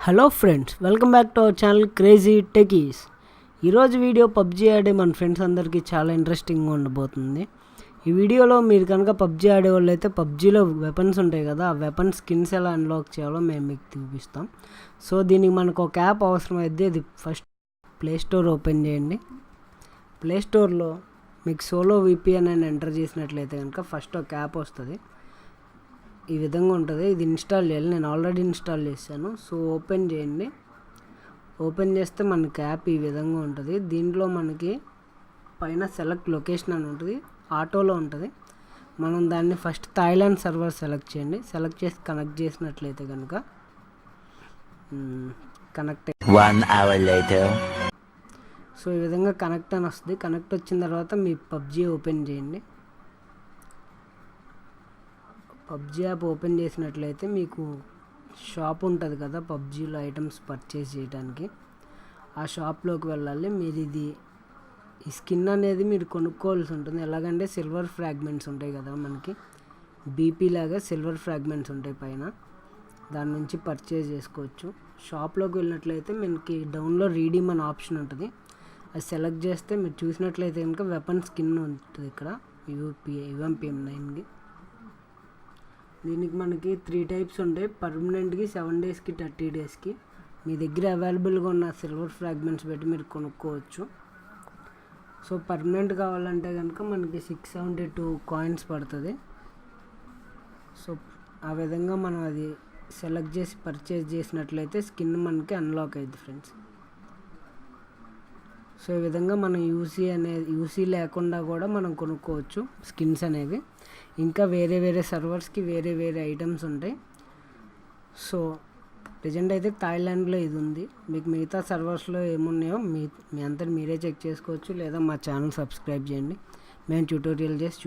Hello friends, welcome back to our channel crazy techies. ఈరోజు video PUBG ఆడే మన friends అందరికీ చాలా ఇంట్రెస్టింగ్గా ఉండబోతుంది. ఈ వీడియోలో మీరు కనుక పబ్జీ ఆడేవాళ్ళు అయితే పబ్జీలో వెపన్స్ ఉంటాయి కదా, ఆ వెపన్స్ స్కిన్స్ ఎలా అన్లాక్ చేయాలో మేము మీకు చూపిస్తాం. సో దీనికి మనకు ఒక యాప్ అవసరం అయితే ఇది ఫస్ట్ ప్లే స్టోర్ ఓపెన్ చేయండి. ప్లే స్టోర్లో మీకు సోలో విపిఎన్ అని ఎంటర్ చేసినట్లయితే కనుక ఫస్ట్ ఒక యాప్ వస్తుంది. ఈ విధంగా ఉంటుంది. ఇది ఇన్స్టాల్ చేయాలి. నేను ఆల్రెడీ ఇన్స్టాల్ చేశాను. సో ఓపెన్ చేయండి. ఓపెన్ చేస్తే మనకి యాప్ ఈ విధంగా ఉంటుంది. దీంట్లో మనకి పైన సెలెక్ట్ లొకేషన్ అని ఉంటుంది, ఆటోలో ఉంటుంది. మనం దాన్ని ఫస్ట్ థాయిలాండ్ సర్వర్ సెలెక్ట్ చేయండి. సెలెక్ట్ చేసి కనెక్ట్ చేసినట్లయితే కనుక కనెక్ట్ 1 hour later. సో ఈ విధంగా కనెక్ట్ అని వస్తుంది. కనెక్ట్ వచ్చిన తర్వాత మీ పబ్జీ ఓపెన్ చేయండి. పబ్జీ యాప్ ఓపెన్ చేసినట్లయితే మీకు షాప్ ఉంటుంది కదా, పబ్జీలో ఐటమ్స్ పర్చేస్ చేయడానికి. ఆ షాప్లోకి వెళ్ళాలి. మీరు ఈ స్కిన్ అనేది మీరు కొనుక్కోవాల్సి ఉంటుంది. ఎలాగంటే సిల్వర్ ఫ్రాగ్మెంట్స్ ఉంటాయి కదా, మనకి బీపీ లాగా సిల్వర్ ఫ్రాగ్మెంట్స్ ఉంటాయి పైన, దాని నుంచి పర్చేస్ చేసుకోవచ్చు. షాప్లోకి వెళ్ళినట్లయితే మనకి డౌన్లో రీడీమ్ అనే ఆప్షన్ ఉంటుంది. అది సెలెక్ట్ చేస్తే మీరు చూసినట్లయితే కనుక వెపన్ స్కిన్ ఉంటుంది ఇక్కడ, UMP9కి. దీనికి మనకి 3 టైప్స్ ఉంటాయి. పర్మనెంట్కి 7 డేస్కి 30 డేస్కి. మీ దగ్గర అవైలబుల్గా ఉన్న సిల్వర్ ఫ్రాగ్మెంట్స్ పెట్టి మీరు కొనుక్కోవచ్చు. సో పర్మనెంట్ కావాలంటే కనుక మనకి 672 కాయిన్స్ పడుతుంది. సో ఆ విధంగా మనం అది సెలెక్ట్ చేసి పర్చేస్ చేసినట్లయితే స్కిన్ మనకి అన్లాక్ అయ్యింది ఫ్రెండ్స్. సో ఈ విధంగా మనం యూసీ లేకుండా కూడా మనం కొనుక్కోవచ్చు స్కిన్స్ అనేవి. ఇంకా వేరే సర్వర్స్కి వేరే ఐటమ్స్ ఉంటాయి. సో ప్రజెంట్ అయితే థాయిలాండ్లో ఇది ఉంది. మీకు మిగతా సర్వర్స్లో ఏమున్నాయో మీ అంతా మీరే చెక్ చేసుకోవచ్చు, లేదా మా ఛానల్ సబ్స్క్రైబ్ చేయండి. మేము ట్యూటోరియల్ చేసి